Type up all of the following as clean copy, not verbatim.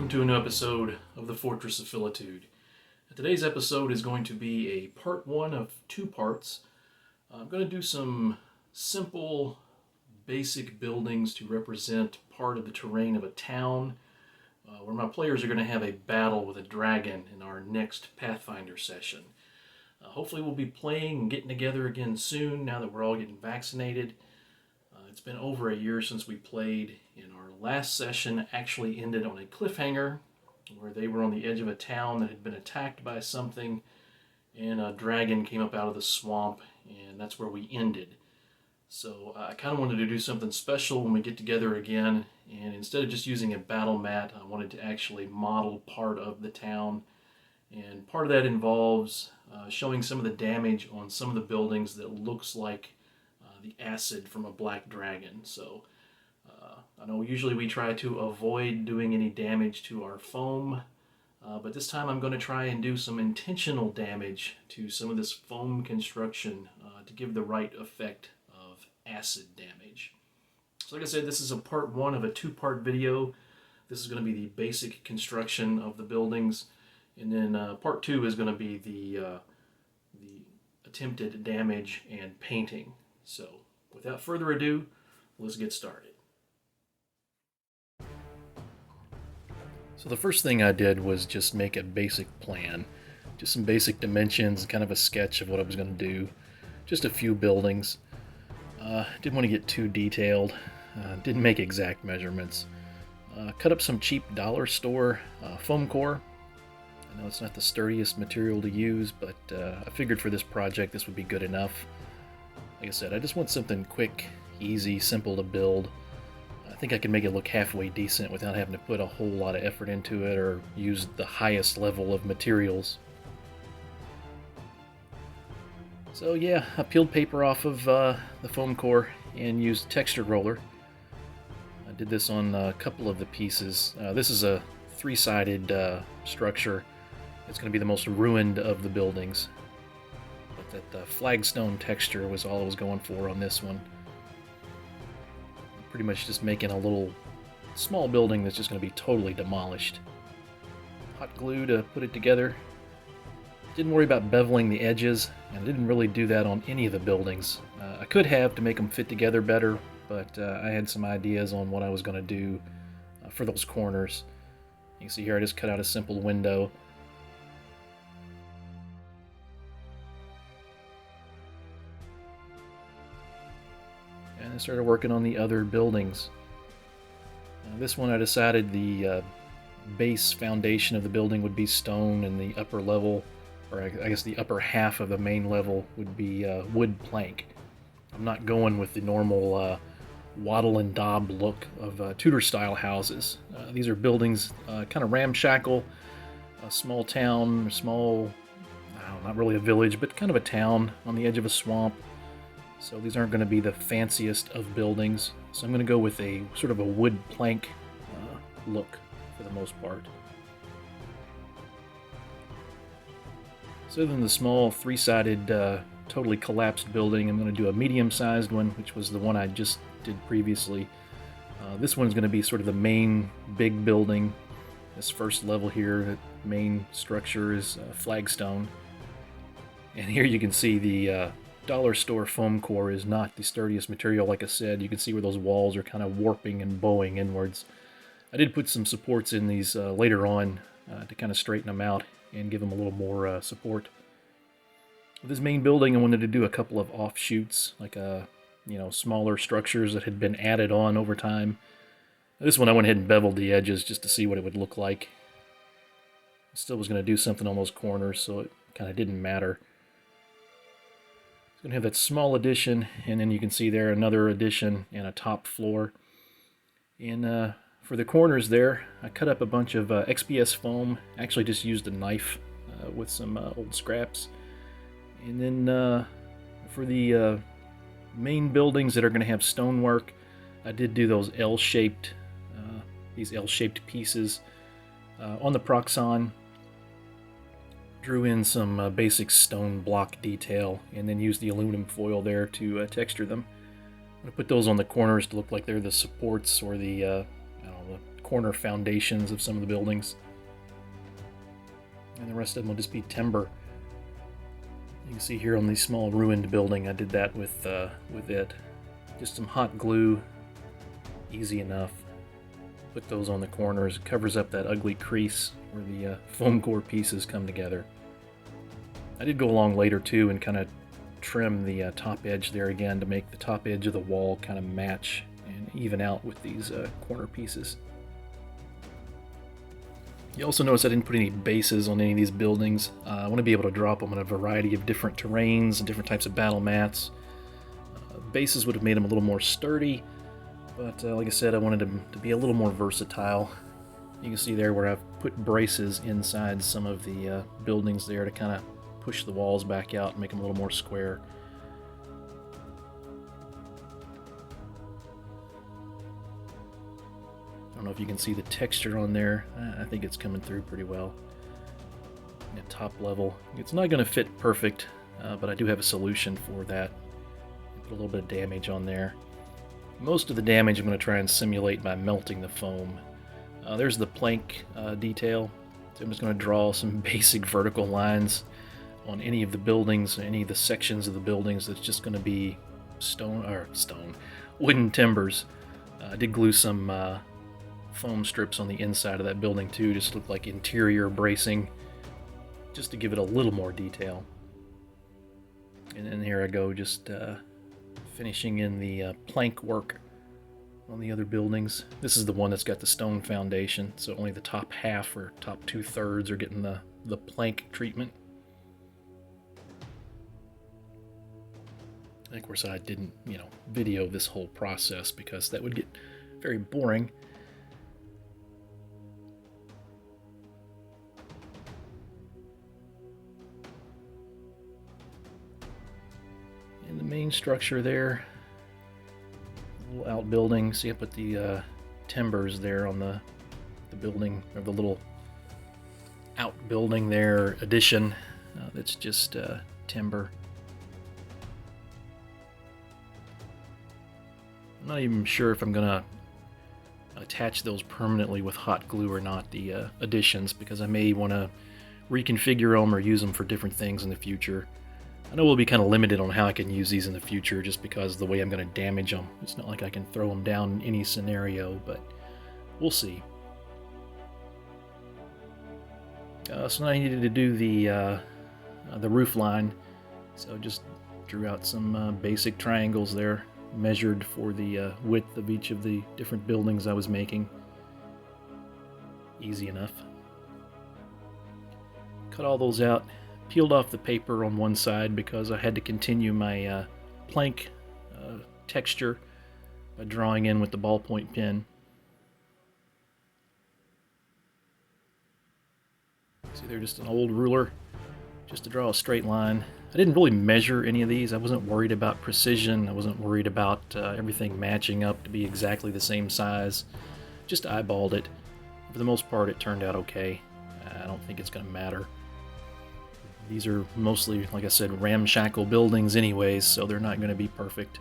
welcome to a new episode of the Fortress of Philitude. Today's episode is going to be a part one of two parts. I'm going to do some simple, basic buildings to represent part of the terrain of a town, where my players are going to have a battle with a dragon in our next Pathfinder session. Hopefully we'll be playing and getting together again soon now that we're all getting vaccinated. It's been over a year since we played, and our last session actually ended on a cliffhanger where they were on the edge of a town that had been attacked by something, and a dragon came up out of the swamp, and that's where we ended. So I kind of wanted to do something special when we get together again, and instead of just using a battle mat, I wanted to actually model part of the town, and part of that involves showing some of the damage on some of the buildings that looks like the acid from a black dragon. So I know usually we try to avoid doing any damage to our foam, but this time I'm going to try and do some intentional damage to some of this foam construction to give the right effect of acid damage. So like I said, this is a part one of a two-part video. This is going to be the basic construction of the buildings, and then part two is going to be the attempted damage and painting. So, without further ado, let's get started. So the first thing I did was just make a basic plan. Just some basic dimensions, kind of a sketch of what I was going to do. Just a few buildings. Didn't want to get too detailed. Didn't make exact measurements. Cut up some cheap dollar store foam core. I know it's not the sturdiest material to use, but I figured for this project this would be good enough. Like I said, I just want something quick, easy, simple to build. I think I can make it look halfway decent without having to put a whole lot of effort into it or use the highest level of materials. So yeah, I peeled paper off of the foam core and used texture roller. I did this on a couple of the pieces. This is a three-sided structure. It's going to be the most ruined of the buildings. But that flagstone texture was all I was going for on this one. Pretty much just making a little small building that's just going to be totally demolished. Hot glue to put it together. Didn't worry about beveling the edges, and I didn't really do that on any of the buildings. I could have to make them fit together better, but I had some ideas on what I was going to do for those corners. You can see here I just cut out a simple window. And I started working on the other buildings. This one I decided the base foundation of the building would be stone, and the upper level, or I guess the upper half of the main level, would be wood plank. I'm not going with the normal wattle and daub look of Tudor-style houses. These are buildings kind of ramshackle, a small town, small, not really a village, but kind of a town on the edge of a swamp. So these aren't going to be the fanciest of buildings. So I'm going to go with a sort of a wood plank look for the most part. So other than the small three-sided totally collapsed building, I'm going to do a medium-sized one, which was the one I just did previously. This one's going to be sort of the main big building. This first level here, the main structure is flagstone. And here you can see the dollar store foam core is not the sturdiest material. Like I said, you can see where those walls are kind of warping and bowing inwards. I did put some supports in these later on to kind of straighten them out and give them a little more support. With this main building, I wanted to do a couple of offshoots, like smaller structures that had been added on over time. This one I went ahead and beveled the edges just to see what it would look like. I still was going to do something on those corners, so it kind of didn't matter. Going to have that small addition, and then you can see there another addition and a top floor. And for the corners there, I cut up a bunch of XPS foam. Actually just used a knife with some old scraps. And then for the main buildings that are going to have stonework, I did do those these L-shaped pieces on the Proxon. Drew in some basic stone block detail, and then used the aluminum foil there to texture them. I'm going to put those on the corners to look like they're the supports or the corner foundations of some of the buildings. And the rest of them will just be timber. You can see here on the small ruined building, I did that with it. Just some hot glue, easy enough. Put those on the corners. It covers up that ugly crease where the foam core pieces come together. I did go along later too and kind of trim the top edge there again to make the top edge of the wall kind of match and even out with these corner pieces. You also notice I didn't put any bases on any of these buildings. I want to be able to drop them on a variety of different terrains and different types of battle mats. Bases would have made them a little more sturdy, but like I said, I wanted them to be a little more versatile. You can see there where I've put braces inside some of the buildings there to kind of push the walls back out and make them a little more square. I don't know if you can see the texture on there. I think it's coming through pretty well. At top level, it's not going to fit perfect, but I do have a solution for that. Put a little bit of damage on there. Most of the damage I'm going to try and simulate by melting the foam. There's the plank detail. So I'm just going to draw some basic vertical lines on any of the buildings, any of the sections of the buildings. That's just going to be wooden timbers. I did glue some foam strips on the inside of that building too, just to look like interior bracing, just to give it a little more detail. And then here I go, just finishing in the plank work on the other buildings. This is the one that's got the stone foundation, so only the top half or top 2/3 are getting the plank treatment. And of course I didn't, video this whole process because that would get very boring. And the main structure there, little outbuilding. See, I put the timbers there on the building, or the little outbuilding there, addition. That's just timber. I'm not even sure if I'm gonna attach those permanently with hot glue or not, the additions, because I may want to reconfigure them or use them for different things in the future. I know we'll be kind of limited on how I can use these in the future just because of the way I'm going to damage them. It's not like I can throw them down in any scenario, but we'll see. So now I needed to do the roof line, so just drew out some basic triangles there, measured for the width of each of the different buildings I was making. Easy enough. Cut all those out. Peeled off the paper on one side because I had to continue my plank texture by drawing in with the ballpoint pen. See, they're just an old ruler just to draw a straight line. I didn't really measure any of these. I wasn't worried about precision. I wasn't worried about everything matching up to be exactly the same size. Just eyeballed it. For the most part, it turned out okay. I don't think it's going to matter. These are mostly, like I said, ramshackle buildings anyways, so they're not going to be perfect.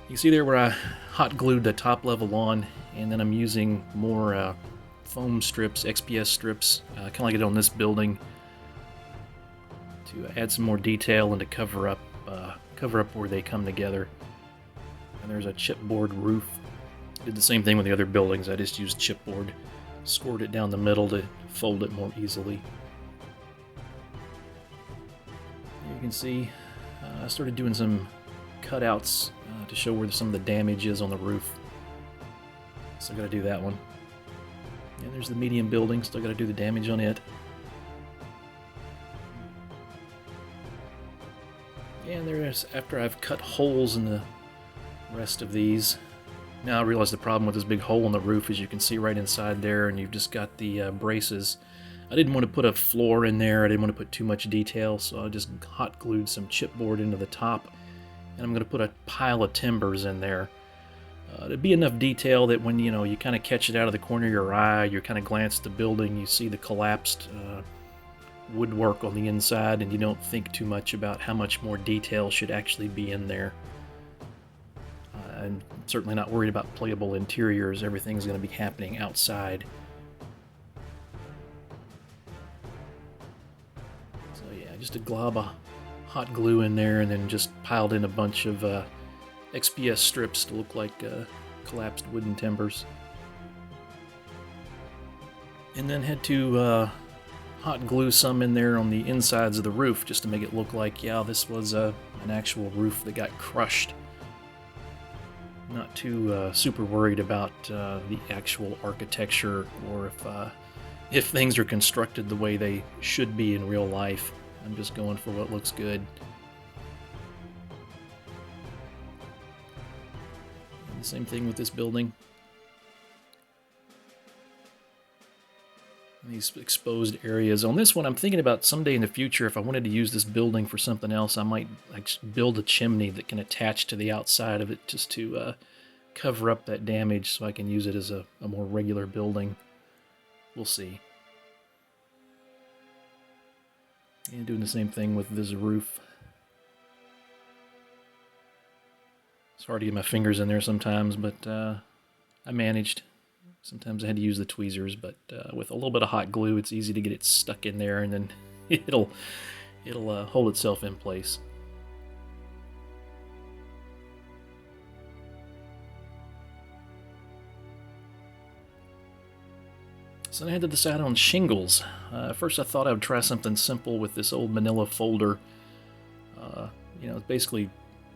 You see there where I hot glued the top level on, and then I'm using more foam strips, XPS strips, kind of like I did on this building, to add some more detail and to cover up where they come together. And there's a chipboard roof. Did the same thing with the other buildings. I just used chipboard, scored it down the middle to fold it more easily. You can see I started doing some cutouts to show where some of the damage is on the roof. So I got to do that one. And there's the medium building, still got to do the damage on it. And there's, after I've cut holes in the rest of these, now I realize the problem with this big hole in the roof is you can see right inside there, and you've just got the braces. I didn't want to put a floor in there, I didn't want to put too much detail, so I just hot glued some chipboard into the top, and I'm going to put a pile of timbers in there. It'd be enough detail that when you kind of catch it out of the corner of your eye, you kind of glance at the building, you see the collapsed woodwork on the inside, and you don't think too much about how much more detail should actually be in there. I'm certainly not worried about playable interiors. Everything's going to be happening outside. So yeah, just a glob of hot glue in there, and then just piled in a bunch of XPS strips to look like collapsed wooden timbers. And then had to hot glue some in there on the insides of the roof just to make it look like, yeah, this was an actual roof that got crushed. Not too super worried about the actual architecture, or if things are constructed the way they should be in real life. I'm just going for what looks good. And the same thing with this building. These exposed areas. On this one, I'm thinking about someday in the future, if I wanted to use this building for something else, I might build a chimney that can attach to the outside of it just to cover up that damage, so I can use it as a more regular building. We'll see. And doing the same thing with this roof. It's hard to get my fingers in there sometimes, but I managed. Sometimes I had to use the tweezers, but with a little bit of hot glue, it's easy to get it stuck in there, and then it'll hold itself in place. So I had to decide on shingles. First I thought I would try something simple with this old manila folder. It's basically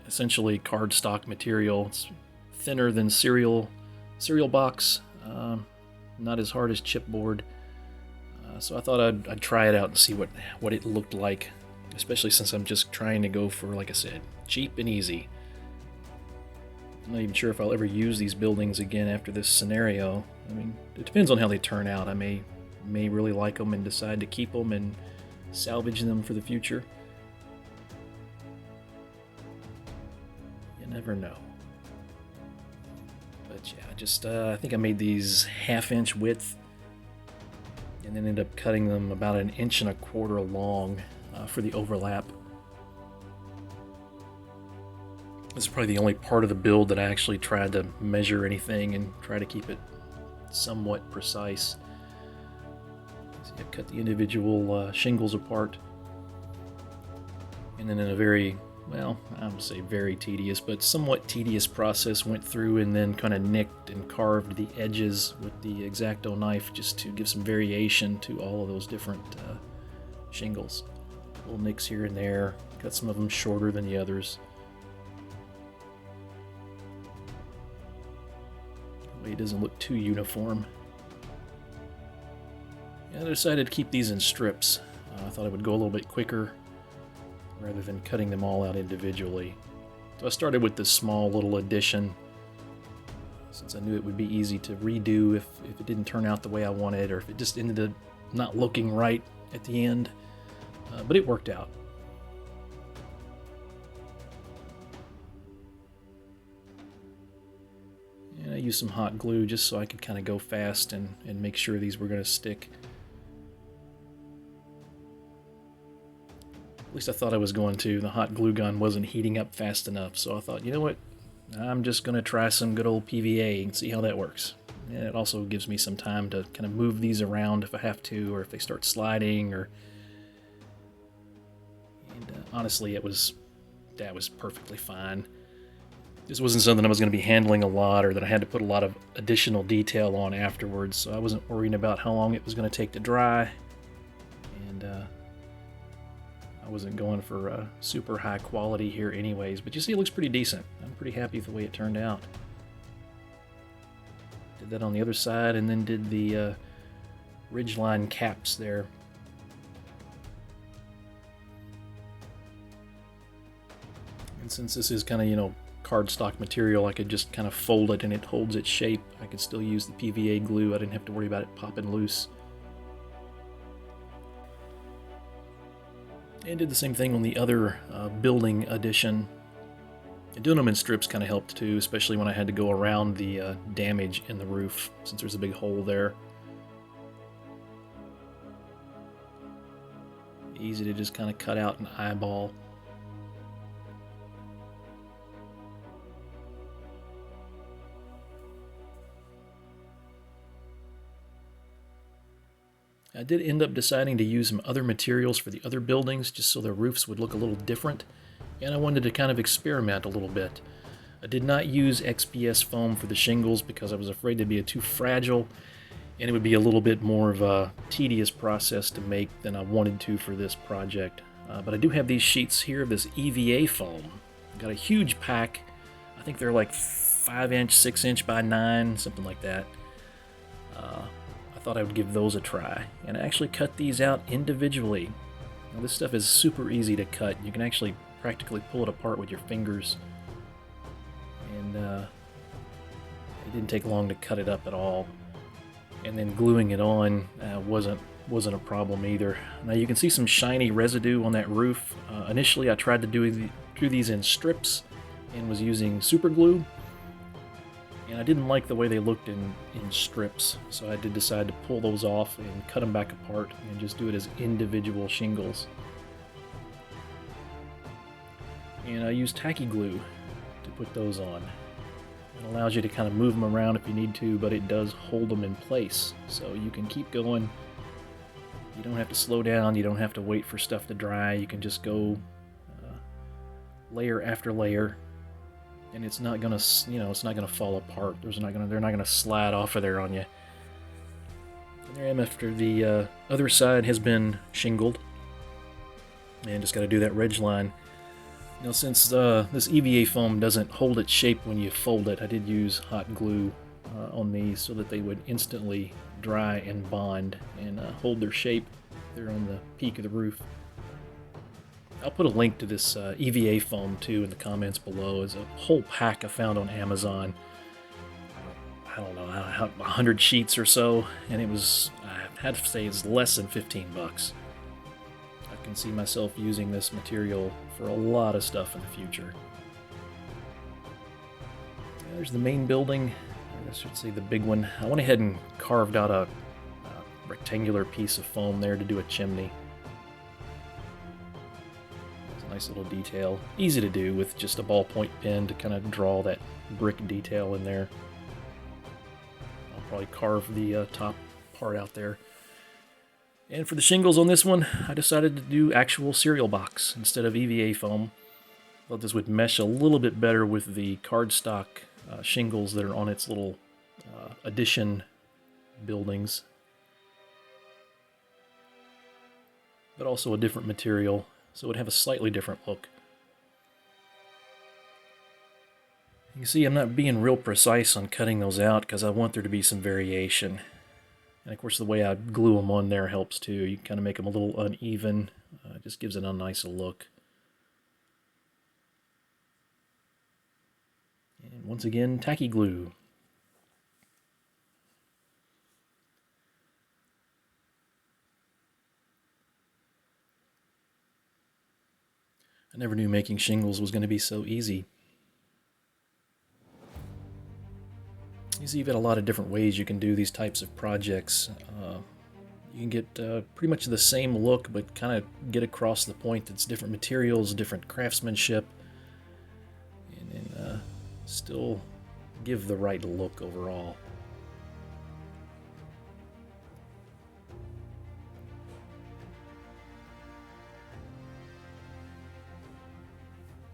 essentially cardstock material. It's thinner than cereal box. Not as hard as chipboard. So I thought I'd try it out and see what it looked like, especially since I'm just trying to go for, like I said, cheap and easy. I'm not even sure if I'll ever use these buildings again after this scenario. I mean, it depends on how they turn out. I may really like them and decide to keep them and salvage them for the future. You never know. But yeah, I think I made these 1/2 inch width, and then ended up cutting them about 1 1/4 inch long for the overlap. This is probably the only part of the build that I actually tried to measure anything and try to keep it somewhat precise. So I cut the individual shingles apart, and then in a very, well, I would say very tedious, but somewhat tedious process, went through and then kind of nicked and carved the edges with the X-Acto knife just to give some variation to all of those different shingles. Little nicks here and there, cut some of them shorter than the others. That way it doesn't look too uniform. And I decided to keep these in strips. I thought it would go a little bit quicker rather than cutting them all out individually. So I started with this small little addition, since I knew it would be easy to redo if it didn't turn out the way I wanted, or if it just ended up not looking right at the end. But it worked out. And I used some hot glue just so I could kind of go fast and make sure these were going to stick. At least I thought I was going to. The hot glue gun wasn't heating up fast enough, so I thought, you know what? I'm just going to try some good old PVA and see how that works. And it also gives me some time to kind of move these around if I have to, or if they start sliding, or... And honestly, that was perfectly fine. This wasn't something I was going to be handling a lot, or that I had to put a lot of additional detail on afterwards, so I wasn't worrying about how long it was going to take to dry. And I wasn't going for super high quality here anyways, but you see it looks pretty decent. I'm pretty happy with the way it turned out. Did that on the other side, and then did the ridgeline caps there. And since this is kind of, cardstock material, I could just kind of fold it and it holds its shape. I could still use the PVA glue. I didn't have to worry about it popping loose. And did the same thing on the other building addition. And doing them in strips kind of helped too, especially when I had to go around the damage in the roof, since there's a big hole there. Easy to just kind of cut out an eyeball. I did end up deciding to use some other materials for the other buildings just so the roofs would look a little different, and I wanted to kind of experiment a little bit. I did not use XPS foam for the shingles because I was afraid they'd be too fragile, and it would be a little bit more of a tedious process to make than I wanted to for this project. But I do have these sheets here of this EVA foam. I've got a huge pack. I think they're like 5-inch, 6-inch by 9, something like that. I thought I would give those a try, and I actually cut these out individually. Now, this stuff is super easy to cut. You can actually practically pull it apart with your fingers, and it didn't take long to cut it up at all. And then gluing it on wasn't a problem either. Now you can see some shiny residue on that roof. Initially I tried to do these in strips and was using super glue, and I didn't like the way they looked in strips, so I did decide to pull those off and cut them back apart and just do it as individual shingles. And I used tacky glue to put those on. It allows you to kind of move them around if you need to, but it does hold them in place, so you can keep going. You don't have to slow down, you don't have to wait for stuff to dry. You can just go layer after layer, and it's not gonna, it's not gonna fall apart. They're not gonna slide off of there on you. And there I am after the other side has been shingled, and just got to do that ridge line. Now, since this EVA foam doesn't hold its shape when you fold it, I did use hot glue on these so that they would instantly dry and bond and hold their shape there on the peak of the roof. I'll put a link to this EVA foam too in the comments below. It's a whole pack I found on Amazon. I don't know, 100 sheets or so, and it was, I had to say, it's less than 15 bucks. I can see myself using this material for a lot of stuff in the future. There's the main building. I should say the big one. I went ahead and carved out a rectangular piece of foam there to do a chimney. It's a nice little detail. Easy to do with just a ballpoint pen to kind of draw that brick detail in there. I'll probably carve the top part out there. And for the shingles on this one, I decided to do actual cereal box instead of EVA foam. I thought this would mesh a little bit better with the cardstock shingles that are on its little addition buildings. But also a different material, so it would have a slightly different look. You can see I'm not being real precise on cutting those out because I want there to be some variation. And of course the way I glue them on there helps too. You kind of make them a little uneven. It just gives it a nice look. And once again, tacky glue. I never knew making shingles was going to be so easy. You see, you've got a lot of different ways you can do these types of projects. You can get pretty much the same look, but kind of get across the point that's different materials, different craftsmanship, and still give the right look overall.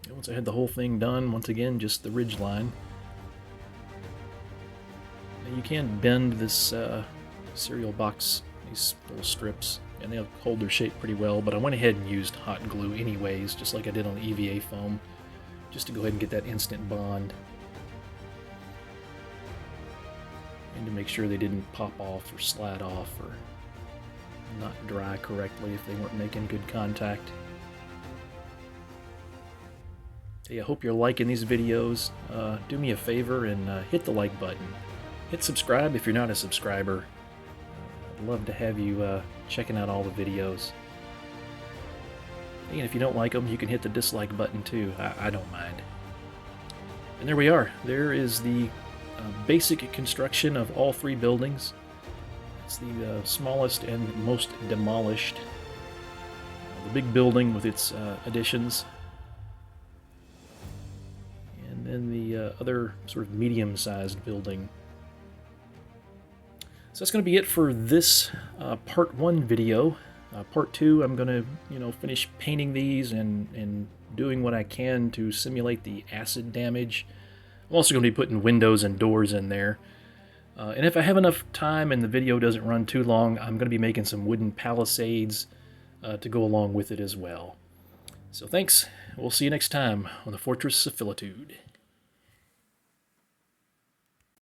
And once I had the whole thing done, once again, just the ridge line. You can bend this cereal box, these little strips, and they'll hold their shape pretty well, but I went ahead and used hot glue anyways, just like I did on the EVA foam, just to go ahead and get that instant bond. And to make sure they didn't pop off or slide off or not dry correctly if they weren't making good contact. Hey, I hope you're liking these videos. Do me a favor and hit the like button. Hit subscribe if you're not a subscriber. I'd love to have you checking out all the videos. And if you don't like them, you can hit the dislike button too. I don't mind. And there we are. There is the basic construction of all three buildings. It's the smallest and most demolished. The big building with its additions. And then the other sort of medium-sized building. So that's going to be it for this part 1 video. Part 2, I'm going to, finish painting these and doing what I can to simulate the acid damage. I'm also going to be putting windows and doors in there. And if I have enough time and the video doesn't run too long, I'm going to be making some wooden palisades to go along with it as well. So thanks. We'll see you next time on the Fortress of Filitude.